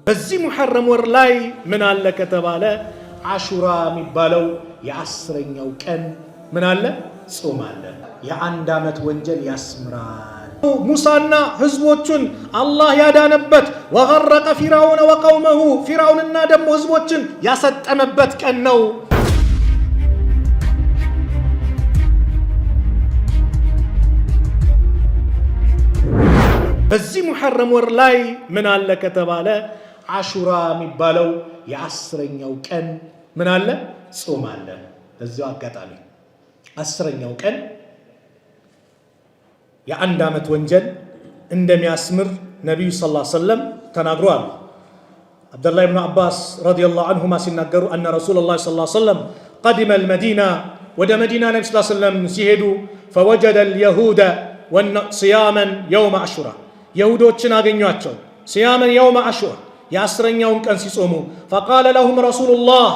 በዚህ ሙሐረም ወር ላይ ምን አለ ከተባለ አሹራ የሚባለው የአስረኛው ቀን ምን አለ? ጾም አለ። የአንድ ዓመት ወንጀል ያስምራል። ሙሳና ህዝቦቹን አላህ ያዳነበት ወገረቀ ፊርዓውነ ወቀውመሁ ፊርዓውንና ደግሞ ህዝቦችን ያሰጠመበት ቀን ነው። በዚህ ሙሐረም ወር ላይ ምን አለ ከተባለ አሹራ የሚባለው የአስረኛው ቀን ምን አለ? ጾም አለ። በዚያው አጋጣሚ አስረኛው ቀን የአንድ ዓመት ወንጀል እንደሚያስምር ነቢዩ ሰለላሁ ዐለይሂ ወሰለም ተናግረዋል። አብዱላህ ኢብኑ አባስ ረዲየላሁ ዐንሁማ ሲናገሩ አነ ረሱለላህ ሰለላሁ ዐለይሂ ወሰለም ቀዲመ አልመዲና ወደ መዲና ነቢ ሰለላሁ ዐለይሂ ወሰለም ሲሄዱ ፈወጀደ አልየሁደ ሲያመን የውመ አሹራ የሁዶችን አገኟቸው። ሲያመን የውመ አሹራ የአስረኛውን ቀን ሲጾሙ ፈቃለ ለሁም ረሱሉላህ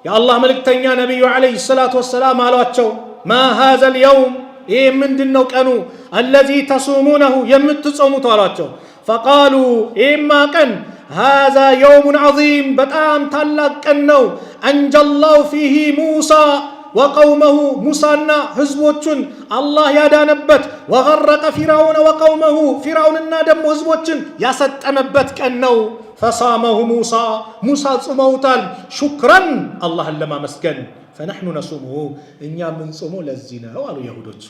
የአላህ መልእክተኛ ነቢዩ ዓለይሂ ሰላቱ ወሰላም አሏቸው ማ ሃዘል የውም ይህ ምንድነው ቀኑ አለዚ ተሱሙነሁ የምትጾሙት አሏቸው። ፈቃሉ ይህማ ቀን ሃዛ የውሙን ዐዚም በጣም ታላቅ ቀን ነው። አንጀላሁ ፊሂ ሙሳ ወቀውመሁ ሙሳና ህዝቦቹን አላህ ያዳነበት ወገረቀ ፊርዓውነ ወቀውመሁ ፊርዓውንና ደግሞ ህዝቦችን ያሰጠመበት ቀን ነው። ፈሳመሁ ሙሳ ጾመውታል ሹክረን አላህን ለማመስገን ፈነሕኑ ነሱሙሁ እኛ የምንጾመው ለዚህ ነው አሉ የሁዶች።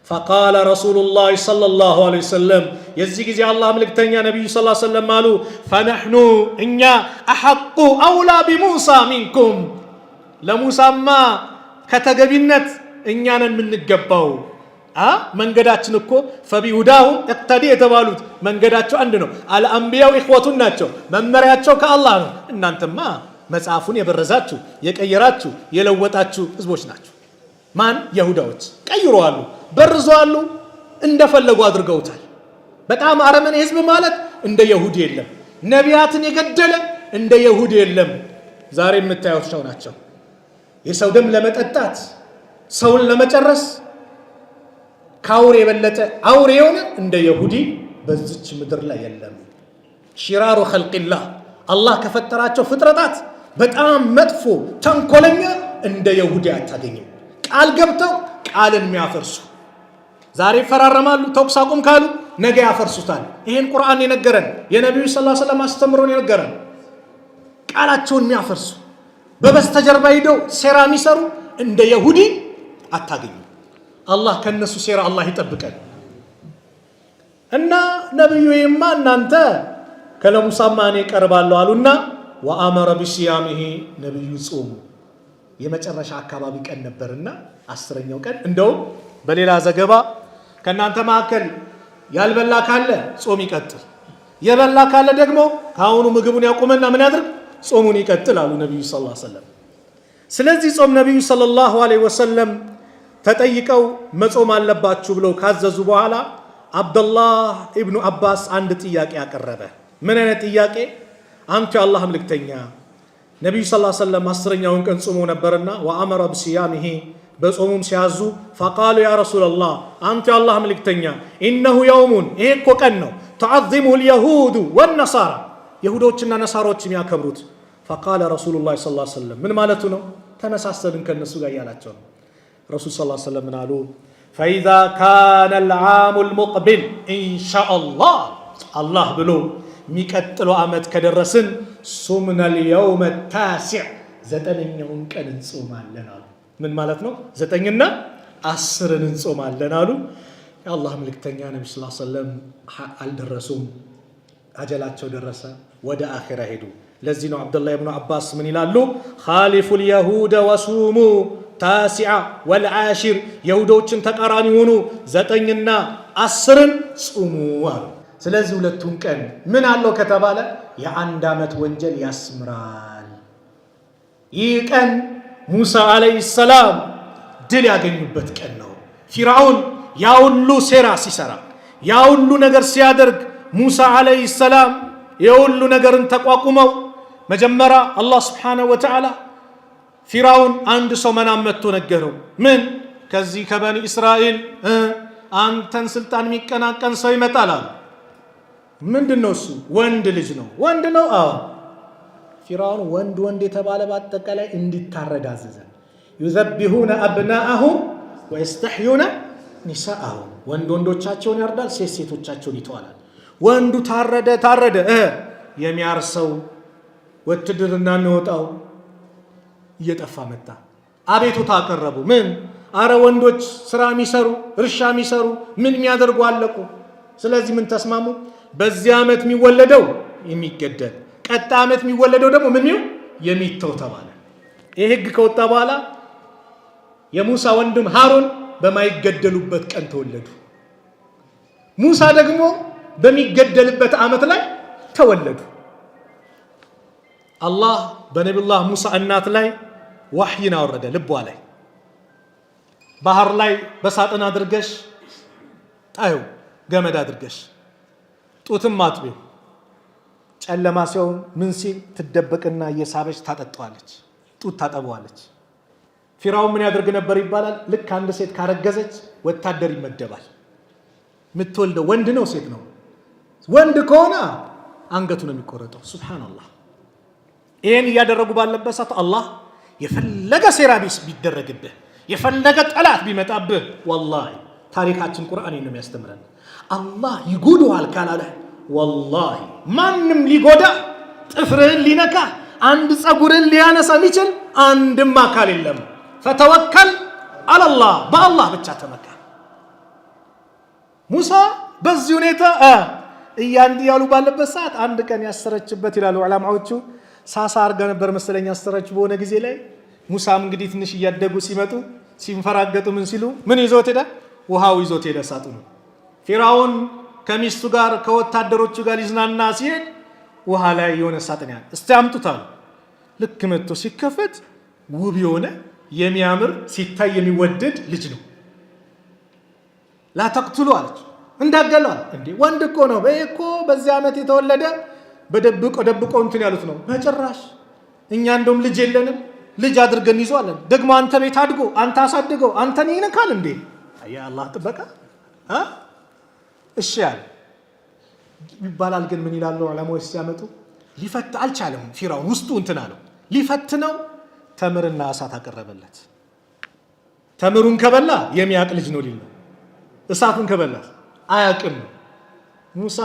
ፈቃለ ረሱሉላህ ሰለላሁ ዐለይሂ ወሰለም የዚህ ጊዜ አላህ መልእክተኛ ነቢዩ ሰለላሁ ዐለይሂ ወሰለም አሉ ፈነሕኑ እኛ አሐቁ አውላ ቢሙሳ ሚንኩም ለሙሳማ ከተገቢነት እኛ ነን የምንገባው። መንገዳችን እኮ ፈቢሁዳሁ እቅተዲ የተባሉት መንገዳቸው አንድ ነው። አልአንቢያው ኢኽወቱን ናቸው፣ መመሪያቸው ከአላህ ነው። እናንተማ መጽሐፉን የበረዛችሁ የቀየራችሁ የለወጣችሁ ህዝቦች ናቸው። ማን? የሁዳዎች ቀይረዋሉ፣ በርዘዋሉ፣ እንደፈለጉ አድርገውታል። በጣም አረመኔ ህዝብ ማለት እንደ ይሁድ የለም። ነቢያትን የገደለ እንደ ይሁድ የለም። ዛሬ የምታዩቸው ናቸው። የሰው ደም ለመጠጣት ሰውን ለመጨረስ ከአውሬ የበለጠ አውሬ የሆነ እንደ ይሁዲ በዚች ምድር ላይ የለም። ሽራሩ ኸልቂላህ አላህ ከፈጠራቸው ፍጥረታት በጣም መጥፎ ተንኮለኛ እንደ ይሁዲ አታገኝም። ቃል ገብተው ቃልን የሚያፈርሱ ዛሬ ይፈራረማሉ። ተኩስ አቁም ካሉ ነገ ያፈርሱታል። ይሄን ቁርአን የነገረን የነቢዩ ሰለላሁ ዐለይሂ ወሰለም አስተምሮን የነገረን ቃላቸውን የሚያፈርሱ በበስተጀርባ ሄደው ሴራ የሚሰሩ እንደ ይሁዲ አታገኙ። አላህ ከነሱ ሴራ አላህ ይጠብቀን። እና ነብዩ ይማ እናንተ ከለሙሳማ እኔ ቀርባለሁ አሉና ወአመረ ቢሲያሚሂ ነብዩ ጾሙ። የመጨረሻ አካባቢ ቀን ነበርና አስረኛው ቀን እንደውም በሌላ ዘገባ ከናንተ መካከል ያልበላ ካለ ጾም ይቀጥል፣ የበላ ካለ ደግሞ ካሁኑ ምግቡን ያቁመና ምን ያድርግ? ጾሙን ይቀጥል አሉ ነብዩ ሰለላሁ ዐለይሂ ወሰለም። ስለዚህ ጾም ነብዩ ሰለላሁ ዐለይሂ ወሰለም ተጠይቀው መጾም አለባችሁ ብለው ካዘዙ በኋላ አብዱላህ ኢብኑ አባስ አንድ ጥያቄ አቀረበ። ምን አይነት ጥያቄ? አንተ የአላህ መልእክተኛ ነብዩ ሰለላሁ ዐለይሂ ወሰለም አስረኛውን ቀን ጾመው ነበርና ወአመረ ቢሲያሚሂ በጾሙም ሲያዙ ፈቃሉ ያ ረሱላላህ አንተ የአላህ መልእክተኛ ኢነሁ የውሙን ይሄ እኮ ቀን ነው ተዓዚሙሁ አልየሁዱ ወነሳራ የሁዶችና ነሳሮች የሚያከብሩት። ፈቃለ ረሱሉላህ ሰለላሁ ዐለይሂ ወሰለም ምን ማለቱ ነው? ተመሳሰልን ከነሱ ጋር ያላቸው ነው። ረሱል ሰለላሁ ዐለይሂ ወሰለም ምን አሉ? ፈኢዛ ካነ አልዓሙ አልሙቅቢል ኢንሻአላህ አላህ ብሎ የሚቀጥለው ዓመት ከደረስን ሱምና አልየውመ ታሲዕ ዘጠነኛውን ቀን እንጾማለን አሉ። ምን ማለት ነው? 9ና 10ን እንጾማለን አሉ። የአላህ መልእክተኛ ነብዩ ሰለላሁ ዐለይሂ ወሰለም አልደረሱም። አጀላቸው ደረሰ፣ ወደ አኺራ ሄዱ። ለዚህ ነው አብዱላህ ኢብኑ አባስ ምን ይላሉ? ኻሊፉል የሁደ ወሱሙ ታሲዓ ወልዓሽር የሁዶችን ተቃራኒ ሆኑ 9ና 10ን ጾሙ አሉ። ስለዚህ ሁለቱን ቀን ምን አለው ከተባለ የአንድ ዓመት ወንጀል ያስምራል። ይህ ቀን ሙሳ ዓለይሂ ሰላም ድል ያገኙበት ቀን ነው። ፊርዓውን ያ ሁሉ ሴራ ሲሰራ ያ ሁሉ ነገር ሲያደርግ ሙሳ ዓለይሂ ሰላም የሁሉ ነገርን ተቋቁመው መጀመሪያ አላህ ስብሓነሁ ወተዓላ ፊርዓውን አንድ ሰው መናም መጥቶ ነገረው። ምን? ከዚህ ከበኒ እስራኤል አንተን ስልጣን የሚቀናቀን ሰው ይመጣል አሉ። ምንድነው እሱ? ወንድ ልጅ ነው። ወንድ ነው። አዎ ፊርዓውን ወንድ የተባለ በአጠቃላይ እንዲታረድ አዘዘ። يذبحون أبناءهم ويستحيون نساءهم ወንዶቻቸውን ያርዳል፣ ሴቶቻቸውን ይተዋል። ወንዱ ታረደ የሚያርሰው ወትድርና ነው እየጠፋ መጣ። አቤቱታ አቀረቡ። ምን አረ ወንዶች ስራ የሚሰሩ እርሻ የሚሰሩ ምን የሚያደርጉ አለቁ። ስለዚህ ምን ተስማሙ? በዚህ ዓመት የሚወለደው የሚገደል፣ ቀጣይ ዓመት የሚወለደው ደግሞ ምን የሚተው ተባለ። ይህ ህግ ከወጣ በኋላ የሙሳ ወንድም ሃሩን በማይገደሉበት ቀን ተወለዱ። ሙሳ ደግሞ በሚገደልበት ዓመት ላይ ተወለዱ። አላህ በነቢዩላህ ሙሳ እናት ላይ ወህይን አወረደ። ልቧ ላይ ባህር ላይ በሳጥን አድርገሽ ጣዩ፣ ገመድ አድርገሽ ጡትም አጥቢው። ጨለማ ሲሆን ምን ሲል ትደበቅና እየሳበች ታጠጣዋለች፣ ጡት ታጠበዋለች። ፊርዓውን ምን ያደርግ ነበር ይባላል? ልክ አንድ ሴት ካረገዘች ወታደር ይመደባል። የምትወልደው ወንድ ነው ሴት ነው? ወንድ ከሆነ አንገቱ ነው የሚቆረጠው። ሱብሃንአላህ። ይሄን እያደረጉ ባለበት ሰዓት አላህ የፈለገ ሴራ ቢደረግብህ የፈለገ ጠላት ቢመጣብህ ወላሂ ታሪካችን ቁርአን ነው የሚያስተምረን። አላህ ይጎዳዋል ካላለ ወላሂ ማንም ሊጎዳ ጥፍርህን ሊነካ አንድ ጸጉርን ሊያነሳ የሚችል አንድም አካል የለም። ፈተወከል አለላህ፣ በአላህ ብቻ ተመካ። ሙሳ በዚህ ሁኔታ ያሉ ባለበት ሰዓት አንድ ቀን ያሰረችበት ይላሉ ዑለማዎቹ ሳሳ አርጋ ነበር መሰለኝ ያሰረች። በሆነ ጊዜ ላይ ሙሳም እንግዲህ ትንሽ እያደጉ ሲመጡ ሲንፈራገጡ ምን ሲሉ ምን ይዞት ሄደ? ውሃው ይዞት ሄደ ሳጥኑ። ፊርዓውን ከሚስቱ ጋር ከወታደሮቹ ጋር ሊዝናና ሲሄድ ውሃ ላይ የሆነ ሳጥን ያለ እስቲ አምጡታል። ልክ መጥቶ ሲከፈት ውብ የሆነ የሚያምር ሲታይ የሚወደድ ልጅ ነው። ላተቅቱሉ አለች፣ እንዳገለዋል። እንዴ ወንድ እኮ ነው በእኮ በዚህ ዓመት የተወለደ በደብቆ እንትን ያሉት ነው። በጭራሽ እኛ እንደውም ልጅ የለንም፣ ልጅ አድርገን ይዟለን። ደግሞ አንተ ቤት አድጎ አንተ አሳድገው አንተን ይነካል እንዴ? ያ አላህ ጥበቃ እሺ ያለ ይባላል። ግን ምን ይላሉ ዑለማዎች ሲያመጡ ሊፈት አልቻለም። ፊርዓውን ውስጡ እንትን አለው። ሊፈትነው ተምርና እሳት አቀረበለት። ተምሩን ከበላ የሚያቅ ልጅ ነው ሊል ነው። እሳቱን ከበላ አያቅም ነው። ሙሳ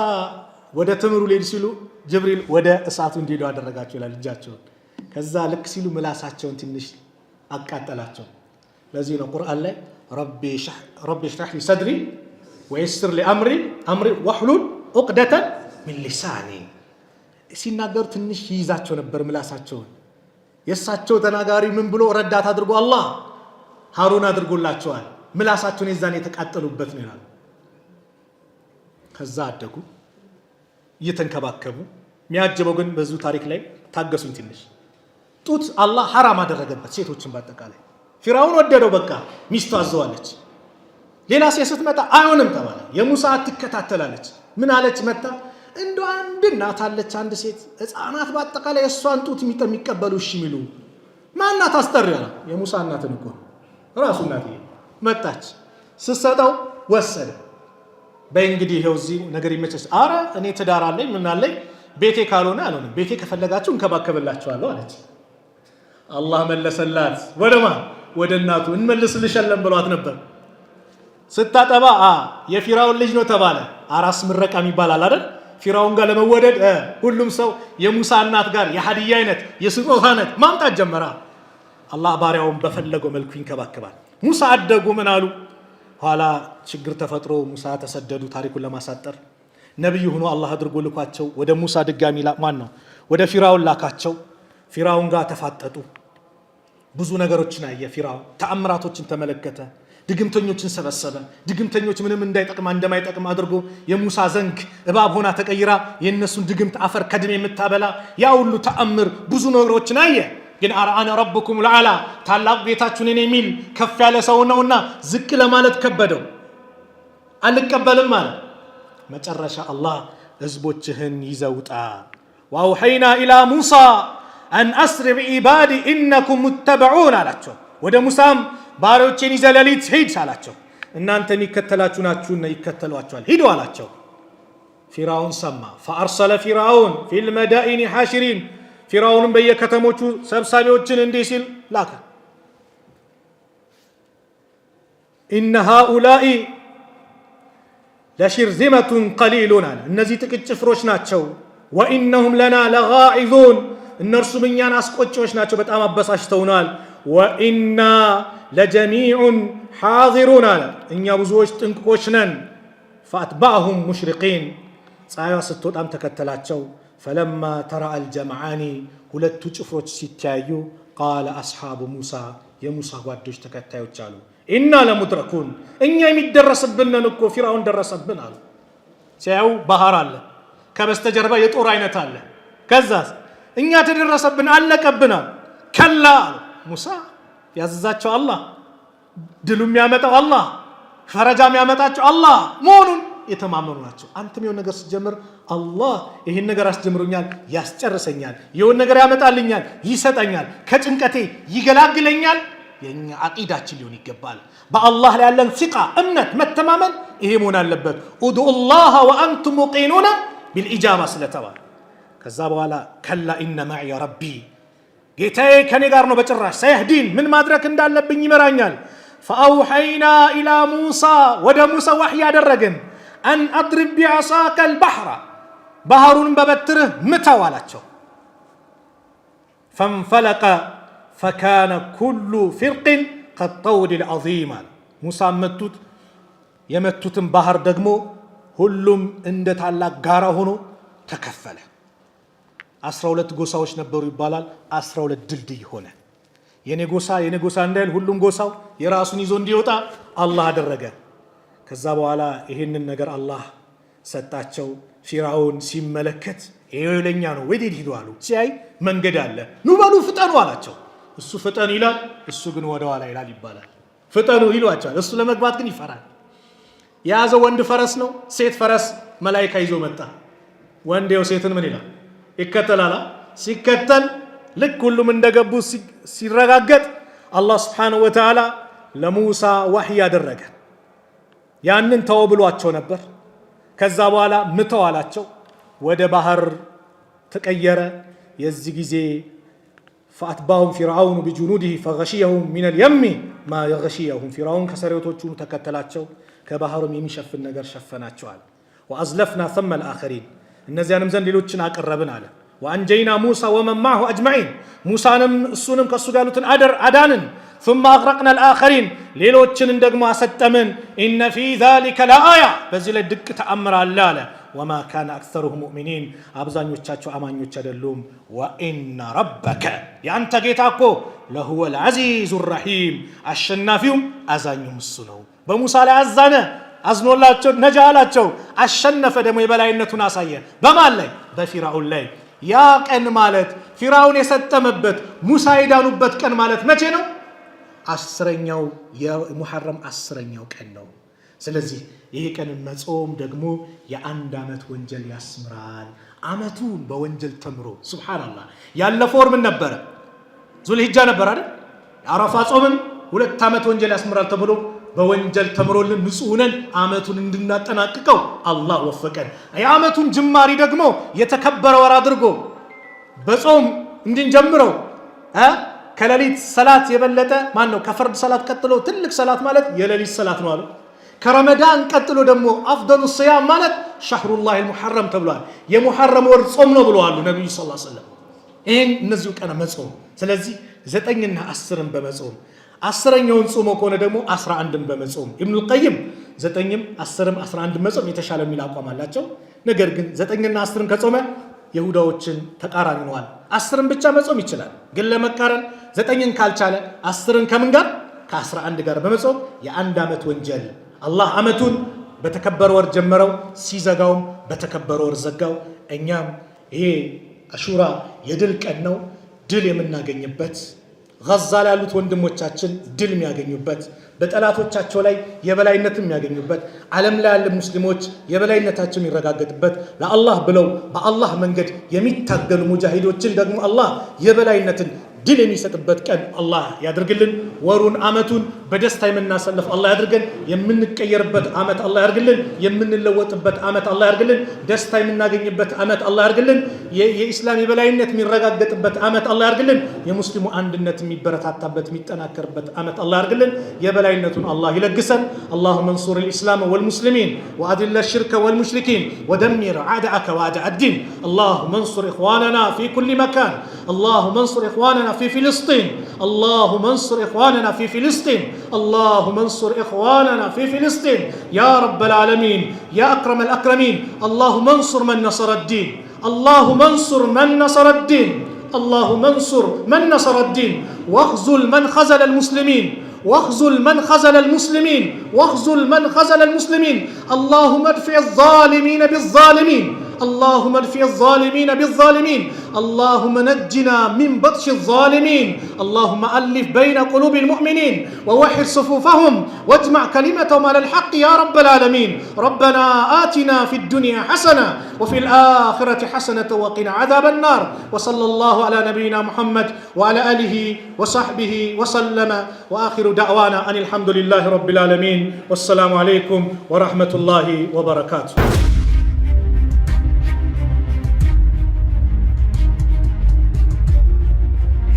ወደ ተምሩ ሊሄድ ሲሉ ጅብሪል ወደ እሳቱ እንዲሄዱ አደረጋቸው ይላል እጃቸውን። ከዛ ልክ ሲሉ ምላሳቸውን ትንሽ አቃጠላቸው። ለዚህ ነው ቁርአን ላይ ረቢ ሽራህ ሊ ሰድሪ ወይስር ሊ አምሪ ወህሉል ዑቅደተን ሚን ሊሳኒ ሲናገሩ ትንሽ ይይዛቸው ነበር ምላሳቸውን። የእሳቸው ተናጋሪ ምን ብሎ ረዳት አድርጎ አላህ ሃሩን አድርጎላቸዋል። ምላሳቸውን የዛን የተቃጠሉበት ነው ይላል። ከዛ አደጉ እየተንከባከቡ። የሚያጀበው ግን በዙ ታሪክ ላይ ታገሱኝ ትንሽ ጡት አላህ ሐራም አደረገበት ሴቶችን በአጠቃላይ። ፊርዓውን ወደደው፣ በቃ ሚስቱ አዘዋለች። ሌላ ሴት ስትመጣ አይሆንም ተባለ። የሙሳ ትከታተላለች። ምን አለች መጣ እንደ አንድ እናት አለች፣ አንድ ሴት ህፃናት በአጠቃላይ እሷን ጡት የሚቀበሉ እሺ የሚሉ ማናት? አስጠሪያ የሙሳ እናትን እኮ ራሱ እናት መጣች። ስትሰጠው ወሰደ። በእንግዲህ ይሄው እዚህ ነገር ይመቸስ። አረ እኔ ትዳር አለኝ ምን አለኝ፣ ቤቴ ካልሆነ አልሆነም፣ ቤቴ ከፈለጋችሁ እንከባከብላችኋለሁ አለች። አላህ መለሰላት። ወደማ ወደ እናቱ እንመልስልሻለን ብሏት ነበር። ስታጠባ የፊርዓውን ልጅ ነው ተባለ። አራስ ምረቃም ይባላል አይደል? ፊርዓውን ጋር ለመወደድ ሁሉም ሰው የሙሳ እናት ጋር የሀዲያ አይነት የስጦታ አይነት ማምጣት ጀመረ። አላህ ባሪያውን በፈለገው መልኩ ይንከባከባል። ሙሳ አደጉ። ምን አሉ? ኋላ ችግር ተፈጥሮ ሙሳ ተሰደዱ። ታሪኩን ለማሳጠር ነብይ ሆኖ አላህ አድርጎ ልኳቸው ወደ ሙሳ ድጋሚ ወደ ፊርዓውን ላካቸው። ፊርዓውን ጋር ተፋጠጡ። ብዙ ነገሮችን አየ። ፊርዓውን ተአምራቶችን ተመለከተ። ድግምተኞችን ሰበሰበ። ድግምተኞች ምንም እንደማይጠቅም አድርጎ የሙሳ ዘንግ እባብ ሆና ተቀይራ የነሱን ድግምት አፈር ከድሜ የምታበላ ያ ሁሉ ተአምር ብዙ ነገሮችን አየ። ግን አነ ረብኩም ልዓላ ታላቁ ጌታችሁ እኔ የሚል ከፍ ያለ ሰው ነውና ዝቅ ለማለት ከበደው። አልቀበልም ማለት መጨረሻ አላህ ህዝቦችህን ይዘውጣ ወአውሐይና ኢላ ሙሳ አን አስሪ ቢዒባዲ ኢነኩም ሙተበዑን አላቸው። ወደ ሙሳም ባሪያዎቼን ይዘህ ሌሊት ሂድ አላቸው። እናንተ የሚከተላችሁ ናችሁና ይከተሏቸዋል፣ ሂዱ አላቸው። ፊርዓውን ሰማ። ፈአርሰለ ፊርዓውን ፊል መዳኢኒ ሓሽሪን ፊርዓውንም በየከተሞቹ ሰብሳቢዎችን እንዲህ ሲል ላከ። ኢነ ሃኡላኢ ለሽርዚመቱን ቀሊሉን አለ። እነዚህ ጥቂት ጭፍሮች ናቸው። ወኢነሁም ለና ለጋኢዙን እነርሱም እኛን አስቆጪዎች ናቸው፣ በጣም አበሳጭተውናል። ወኢና ለጀሚዑን ሓዚሩን አለ። እኛ ብዙዎች ጥንቅቆች ነን። ፈአትባዕሁም ሙሽሪቂን ፀሐይዋ ስትወጣም ተከተላቸው። ፈለማ ተራአ አልጀምዓኒ ሁለቱ ጭፍሮች ሲተያዩ ቃለ አስሓቡ ሙሳ የሙሳ ጓዶች ተከታዮች አሉ ኢና ለሙድረኩን እኛ የሚደረስብንን እኮ ፊርዓውን ደረሰብን አሉ። ሲያዩ ባህር አለ፣ ከበስተጀርባ የጦር አይነት አለ። ከዛስ እኛ ተደረሰብን አለቀብን አሉ። ከላ አሉ ሙሳ ያዘዛቸው አላህ፣ ድሉ የሚያመጣው አላህ፣ ፈረጃ የሚያመጣቸው አላህ መሆኑን የተማመኑ ናቸው። አንተም የሆነ ነገር ስትጀምር አላህ ይህን ነገር አስጀምሮኛል፣ ያስጨርሰኛል፣ የሆነ ነገር ያመጣልኛል፣ ይሰጠኛል፣ ከጭንቀቴ ይገላግለኛል፣ የኛ አቂዳችን ሊሆን ይገባል። በአላህ ላይ ያለን ሲቃ እምነት መተማመን ይሄ መሆን አለበት። ኡድኡላህ ወአንቱም ሙቂኑና ቢልኢጃባ ስለተባለ ከዛ በኋላ ከላ ኢነ ማዕየ ረቢ ጌታዬ ከኔ ጋር ነው በጭራሽ ሰየህዲን ምን ማድረግ እንዳለብኝ ይመራኛል። ፈአውሐይና ኢላ ሙሳ ወደ ሙሳ ዋህይ ያደረግን አን አድሪብ ቢዓሳከ አልባሕራ ባህሩን በበትርህ ምታው አላቸው። ፈንፈለቀ ፈካነ ኩሉ ፊርቅን ከጠውድ ልዓዚም አለ። ሙሳ መቱት፣ የመቱትን ባህር ደግሞ ሁሉም እንደ ታላቅ ጋራ ሆኖ ተከፈለ። 12 ጎሳዎች ነበሩ ይባላል። 12 ድልድይ ሆነ። የኔ ጎሳ እንዳይል ሁሉም ጎሳው የራሱን ይዞ እንዲወጣ አላህ አደረገ። ከዛ በኋላ ይህንን ነገር አላህ ሰጣቸው። ፊርዓውን ሲመለከት ይሄው ለኛ ነው ወዴት ሂዱ አሉ። ሲያይ መንገድ አለ፣ ኑ በሉ ፍጠኑ አላቸው። እሱ ፍጠኑ ይላል፣ እሱ ግን ወደ ኋላ ይላል ይባላል። ፍጠኑ ይሏቸዋል፣ እሱ ለመግባት ግን ይፈራል። የያዘው ወንድ ፈረስ ነው፣ ሴት ፈረስ መላኢካ ይዞ መጣ። ወንዴው ሴትን ምን ይላል? ይከተላል። ሲከተል ልክ ሁሉም እንደገቡ ሲረጋገጥ አላህ ስብሓነሁ ወተዓላ ለሙሳ ዋህይ ያደረገ። ያንን ተው ብሏቸው ነበር። ከዛ በኋላ ምተው አላቸው። ወደ ባህር ተቀየረ። የዚህ ጊዜ ፈአትባሁም ፊርዓውን ቢጁኑዲሂ ፈገሺየሁም ሚነል የሚ ማ የገሺየሁም ፊርዓውን ከሰራዊቶቹ ተከተላቸው፣ ከባህሩም የሚሸፍን ነገር ሸፈናቸዋል። ወአዝለፍና ሰመ አልአኸሪን እነዚያንም ዘንድ ሌሎችን አቀረብን አለ። ወአንጀይና ሙሳ ወመን ማሁ አጅመዒን ሙሳንም እሱንም ከእሱ ጋር ያሉትን አዳንን። ثم أغرقنا الآخرين ሌሎችን ደግሞ አሰጠምን። ኢነ ፊ ዛሊከ ለአያ በዚህ ላይ ድቅ ተአምር አለ አለ። ወማ ካነ አክሰሩሁም ሙእሚኒን አብዛኞቻቸው አማኞች አይደሉም። ወኢነ ረበከ የአንተ ጌታ እኮ ለሁወል ዐዚዙ ረሒም አሸናፊውም አዛኙም እሱ ነው። በሙሳ ላይ አዛነ፣ አዝኖላቸው ነጃ አላቸው። አሸነፈ ደግሞ የበላይነቱን አሳየ። በማን ላይ? በፊርዓውን ላይ። ያ ቀን ማለት ፊርዓውን የሰጠመበት ሙሳ የዳኑበት ቀን ማለት መቼ ነው? 10ኛው የሙሐረም 10ኛው ቀን ነው። ስለዚህ ይህ ቀን መጾም ደግሞ የ1 ዓመት ወንጀል ያስምራል። ዓመቱን በወንጀል ተምሮ ሱብሃንአላህ። ያለፈው ወር ምን ነበረ? ዙልሂጃ ነበር አይደል? አረፋ ጾምን 2 ዓመት ወንጀል ያስምራል ተብሎ በወንጀል ተምሮልን ንጹህ ሆነን ዓመቱን እንድናጠናቅቀው አላህ ወፈቀን። የዓመቱን ጅማሪ ደግሞ የተከበረ ወር አድርጎ በጾም እንድንጀምረው ከሌሊት ሰላት የበለጠ ማን ነው? ከፈርድ ሰላት ቀጥሎ ትልቅ ሰላት ማለት የሌሊት ሰላት ነው አሉ። ከረመዳን ቀጥሎ ደግሞ አፍደሉ ሲያም ማለት ሸህሩላህ አልሙሐረም ተብሏል። የሙሐረም ወር ጾም ነው ብለዋል ነብዩ ሰለላሁ ዐለይሂ ወሰለም። ይሄን እነዚሁ ቀን መጾም። ስለዚህ 9ና 10ን በመጾም 10ኛውን ጾሞ ከሆነ ደግሞ 11ን በመጾም ኢብኑል ቀይም 9ም 10ም 11 መጾም የተሻለ የሚል አቋም አላቸው። ነገር ግን 9ና 10ን ከጾመ ይሁዳዎችን ተቃራኒ ነዋል። 10ን ብቻ መጾም ይችላል። ግን ለመቃረን 9ን ካልቻለ 10ን ከምን ጋር? ከ11 ጋር በመጾም የ1 ዓመት ወንጀል አላህ ዓመቱን በተከበረ ወር ጀመረው፣ ሲዘጋውም በተከበረ ወር ዘጋው። እኛም ይሄ አሹራ የድል ቀን ነው። ድል የምናገኝበት ጋዛ ላይ ያሉት ወንድሞቻችን ድል የሚያገኙበት፣ በጠላቶቻቸው ላይ የበላይነት የሚያገኙበት፣ ዓለም ላይ ያሉ ሙስሊሞች የበላይነታቸው የሚረጋገጥበት፣ ለአላህ ብለው በአላህ መንገድ የሚታገሉ ሙጃሂዶችን ደግሞ አላህ የበላይነትን ድል የሚሰጥበት ቀን አላህ ያድርግልን። ወሩን ዓመቱን በደስታ የምናሳልፍ አላህ ያድርገን። የምንቀየርበት ዓመት አላህ ያድርግልን። የምንለወጥበት ዓመት አላህ ያድርግልን። ደስታ የምናገኝበት ዓመት አላህ ያድርግልን። የኢስላም የበላይነት የሚረጋገጥበት ዓመት አላህ ያድርግልን። የሙስሊሙ አንድነት የሚበረታታበት የሚጠናከርበት ዓመት አላህ ያድርግልን። የበላይነቱን አላህ ይለግሰን። اللهم انصر الإسلام والمسلمين وأذل الشرك والمشركين ودمر أعداءك وأعداء الدين. اللهم انصر إخواننا في كل مكان. اللهم انصر إخواننا في فلسطين. اللهم انصر إخواننا في فلسطين. اللهم انصر إخواننا في فلسطين يا رب العالمين يا أكرم الأكرمين. اللهم انصر من نصر الدين. اللهم انصر من نصر الدين. اللهم انصر من نصر الدين واخذل من خذل المسلمين. واخذل من خذل المسلمين. واخذل من خذل المسلمين. اللهم ادفع الظالمين بالظالمين. اللهم ادفع الظالمين بالظالمين. اللهم نجنا من بطش الظالمين. اللهم ألف بين قلوب المؤمنين ووحد صفوفهم واجمع كلمتهم على الحق يا رب العالمين. ربنا آتنا في الدنيا حسنة وفي الآخرة حسنة وقنا عذاب النار. وصلى الله على نبينا محمد وعلى آله وصحبه وسلم. وآخر دعوانا أن الحمد لله رب العالمين والسلام عليكم ورحمة الله وبركاته.